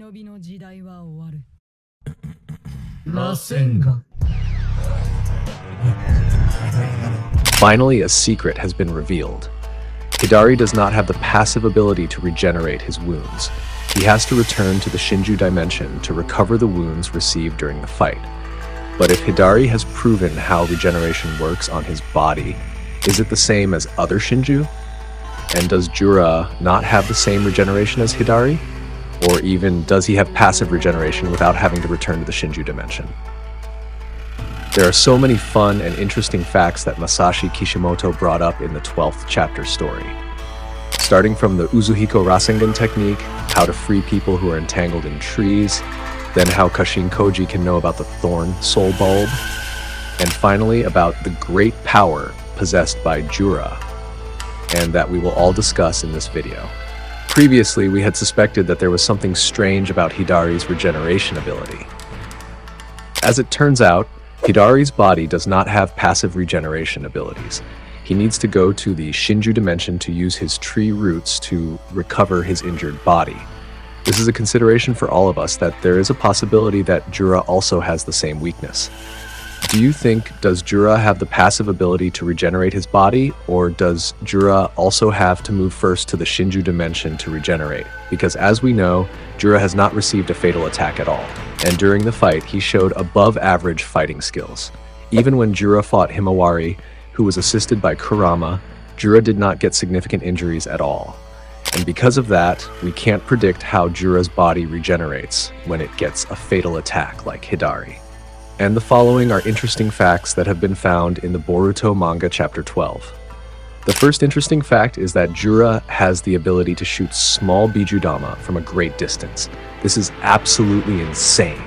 忍びの時代は終わる。螺旋が Finally, a secret has been revealed. Hidari does not have the passive ability to regenerate his wounds. He has to return to the shinju dimension to recover the wounds received during the fight. But if Hidari has proven how regeneration works on his body, is it the same as other shinju? And does Jura not have the same regeneration as Hidari? Or even, does he have passive regeneration without having to return to the shinju dimension? There are so many fun and interesting facts that Masashi Kishimoto brought up in the 12th chapter story. Starting from the Uzuhiko Rasengan technique, how to free people who are entangled in trees, then how Kashin Koji can know about the thorn soul bulb, and finally about the great power possessed by Jura, and that we will all discuss in this video. Previously, we had suspected that there was something strange about Hidari's regeneration ability. As it turns out, Hidari's body does not have passive regeneration abilities. He needs to go to the Shinju dimension to use his tree roots to recover his injured body. This is a consideration for all of us that there is a possibility that Jura also has the same weakness. Do you think, does Jura have the passive ability to regenerate his body, or does Jura also have to move first to the Shinju dimension to regenerate? Because as we know, Jura has not received a fatal attack at all, and during the fight he showed above average fighting skills. Even when Jura fought Himawari, who was assisted by Kurama, Jura did not get significant injuries at all. And because of that, we can't predict how Jura's body regenerates when it gets a fatal attack like Hidari. And the following are interesting facts that have been found in the Boruto manga chapter 12. The first interesting fact is that Jura has the ability to shoot small bijudama from a great distance. This is absolutely insane.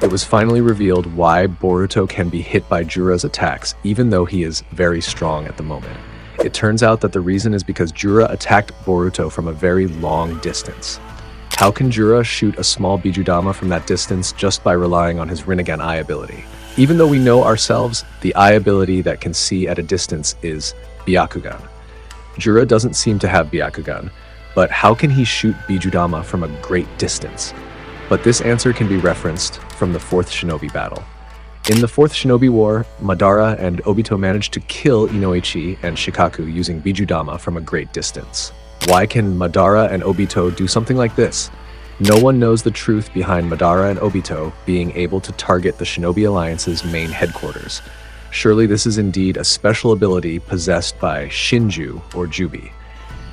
It was finally revealed why Boruto can be hit by Jura's attacks, even though he is very strong at the moment. It turns out that the reason is because Jura attacked Boruto from a very long distance. How can Jura shoot a small bijudama from that distance just by relying on his Rinnegan eye ability? Even though we know ourselves, the eye ability that can see at a distance is Byakugan. Jura doesn't seem to have Byakugan, but how can he shoot bijudama from a great distance? But this answer can be referenced from the 4th Shinobi battle. In the 4th Shinobi War, Madara and Obito managed to kill Inoichi and Shikaku using bijudama from a great distance. Why can Madara and Obito do something like this? No one knows the truth behind Madara and Obito being able to target the Shinobi Alliance's main headquarters. Surely this is indeed a special ability possessed by Shinju or Jubi.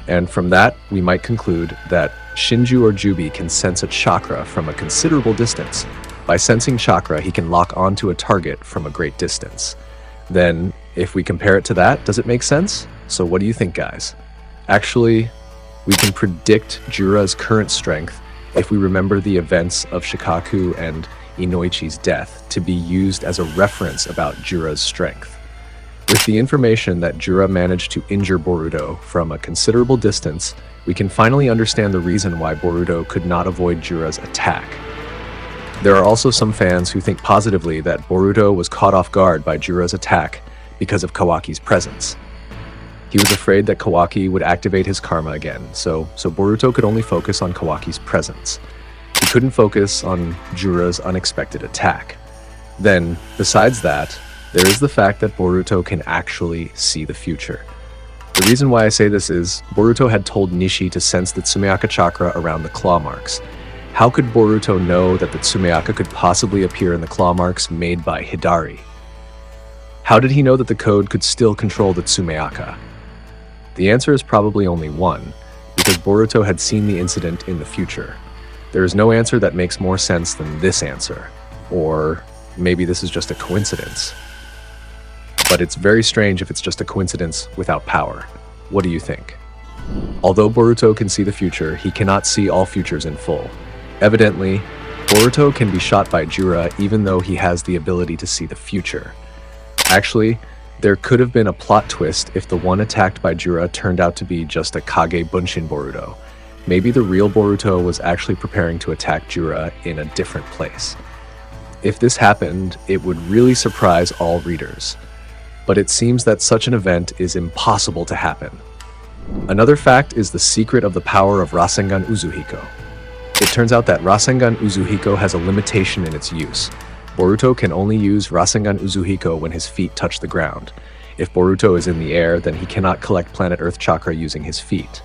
And from that, we might conclude that Shinju or Jubi can sense a chakra from a considerable distance. By sensing chakra, he can lock onto a target from a great distance. Then, if we compare it to that, does it make sense? So what do you think, guys? Actually, we can predict Jura's current strength if we remember the events of Shikaku and Inoichi's death to be used as a reference about Jura's strength. With the information that Jura managed to injure Boruto from a considerable distance, we can finally understand the reason why Boruto could not avoid Jura's attack. There are also some fans who think positively that Boruto was caught off guard by Jura's attack because of Kawaki's presence. He was afraid that Kawaki would activate his karma again, so Boruto could only focus on Kawaki's presence. He couldn't focus on Jura's unexpected attack. Then, besides that, there is the fact that Boruto can actually see the future. The reason why I say this is, Boruto had told Nishi to sense the Tsumeaka chakra around the claw marks. How could Boruto know that the Tsumeaka could possibly appear in the claw marks made by Hidari? How did he know that the code could still control the Tsumeaka? The answer is probably only one, because Boruto had seen the incident in the future. There is no answer that makes more sense than this answer. Or maybe this is just a coincidence. But it's very strange if it's just a coincidence without power. What do you think? Although Boruto can see the future, he cannot see all futures in full. Evidently, Boruto can be shot by Jura even though he has the ability to see the future. Actually, there could have been a plot twist if the one attacked by Jura turned out to be just a Kage Bunshin Boruto. Maybe the real Boruto was actually preparing to attack Jura in a different place. If this happened, it would really surprise all readers. But it seems that such an event is impossible to happen. Another fact is the secret of the power of Rasengan Uzuhiko. It turns out that Rasengan Uzuhiko has a limitation in its use. Boruto can only use Rasengan Uzuhiko when his feet touch the ground. If Boruto is in the air, then he cannot collect planet Earth chakra using his feet.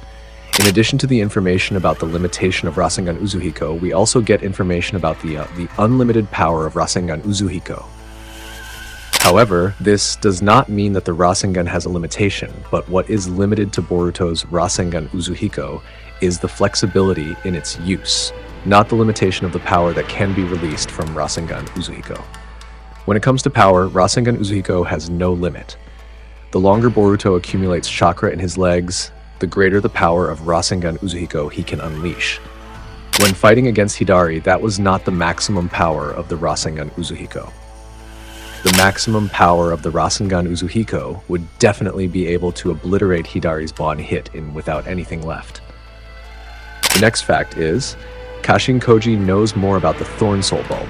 In addition to the information about the limitation of Rasengan Uzuhiko, we also get information about the unlimited power of Rasengan Uzuhiko. However, this does not mean that the Rasengan has a limitation, but what is limited to Boruto's Rasengan Uzuhiko is the flexibility in its use, not the limitation of the power that can be released from Rasengan Uzuhiko. When it comes to power, Rasengan Uzuhiko has no limit. The longer Boruto accumulates chakra in his legs, the greater the power of Rasengan Uzuhiko he can unleash. When fighting against Hidari, that was not the maximum power of the Rasengan Uzuhiko. The maximum power of the Rasengan Uzuhiko would definitely be able to obliterate Hidari's Bon hit without anything left. The next fact is, Kashin Koji knows more about the Thorn Soul Bulb.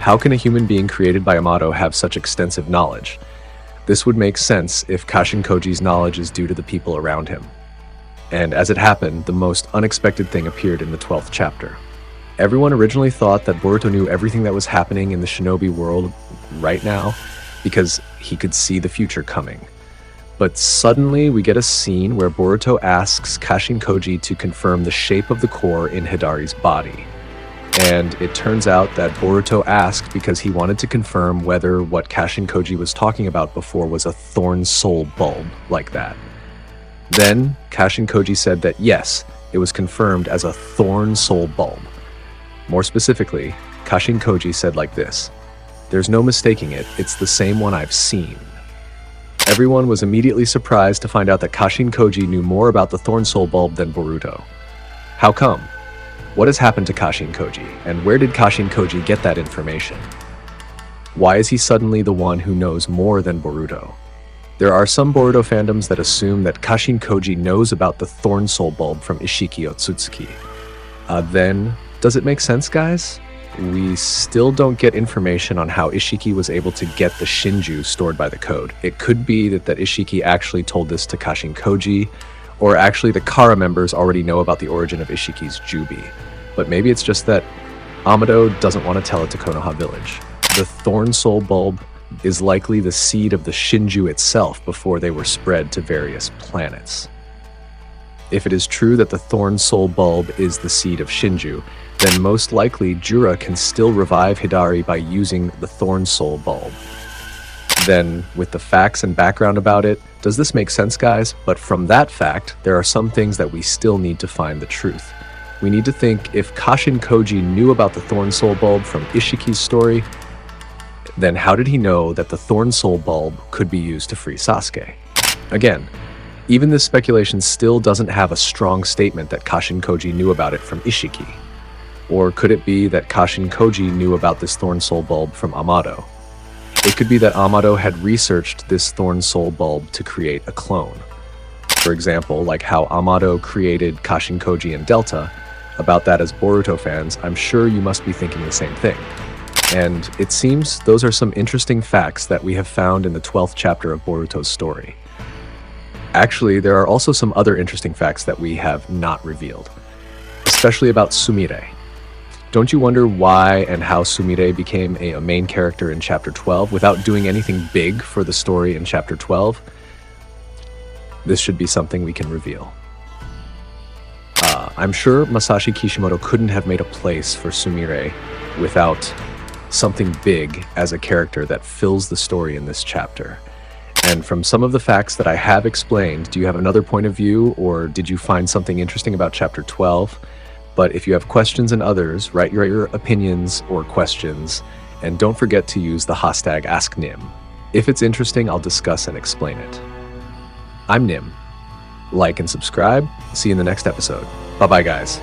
How can a human being created by Amato have such extensive knowledge? This would make sense if Kashin Koji's knowledge is due to the people around him. And as it happened, the most unexpected thing appeared in the 12th chapter. Everyone originally thought that Boruto knew everything that was happening in the shinobi world right now because he could see the future coming. But suddenly we get a scene where Boruto asks Kashin Koji to confirm the shape of the core in Hidari's body. And it turns out that Boruto asked because he wanted to confirm whether what Kashin Koji was talking about before was a Thorn Soul Bulb like that. Then Kashin Koji said that yes, it was confirmed as a Thorn Soul Bulb. More specifically, Kashin Koji said like this, "There's no mistaking it, it's the same one I've seen." Everyone was immediately surprised to find out that Kashin Koji knew more about the Thorn Soul Bulb than Boruto. How come? What has happened to Kashin Koji, and where did Kashin Koji get that information? Why is he suddenly the one who knows more than Boruto? There are some Boruto fandoms that assume that Kashin Koji knows about the Thorn Soul Bulb from Ishiki Otsutsuki. Then, does it make sense, guys? We still don't get information on how Ishiki was able to get the shinju stored by the code. It could be that Ishiki actually told this to Kashin Koji, or actually the Kara members already know about the origin of Ishiki's Jubi. But maybe it's just that Amado doesn't want to tell it to Konoha Village. The Thorn Soul Bulb is likely the seed of the shinju itself before they were spread to various planets. If it is true that the Thorn Soul Bulb is the seed of shinju, then most likely Jura can still revive Hidari by using the Thorn Soul Bulb. Then, with the facts and background about it, does this make sense, guys? But from that fact, there are some things that we still need to find the truth. We need to think if Kashin Koji knew about the Thorn Soul Bulb from Ishiki's story, then how did he know that the Thorn Soul Bulb could be used to free Sasuke? Again, even this speculation still doesn't have a strong statement that Kashin Koji knew about it from Ishiki. Or could it be that Kashin Koji knew about this Thorn Soul Bulb from Amado? It could be that Amado had researched this Thorn Soul Bulb to create a clone. For example, like how Amado created Kashin Koji and Delta. About that as Boruto fans, I'm sure you must be thinking the same thing. And it seems those are some interesting facts that we have found in the 12th chapter of Boruto's story. Actually, there are also some other interesting facts that we have not revealed, especially about Sumire. Don't you wonder why and how Sumire became a main character in Chapter 12 without doing anything big for the story in Chapter 12? This should be something we can reveal. I'm sure Masashi Kishimoto couldn't have made a place for Sumire without something big as a character that fills the story in this chapter. And from some of the facts that I have explained, do you have another point of view, or did you find something interesting about Chapter 12? But if you have questions and others, write your opinions or questions, and don't forget to use the hashtag AskNim. If it's interesting, I'll discuss and explain it. I'm Nim. Like and subscribe. See you in the next episode. Bye-bye, guys.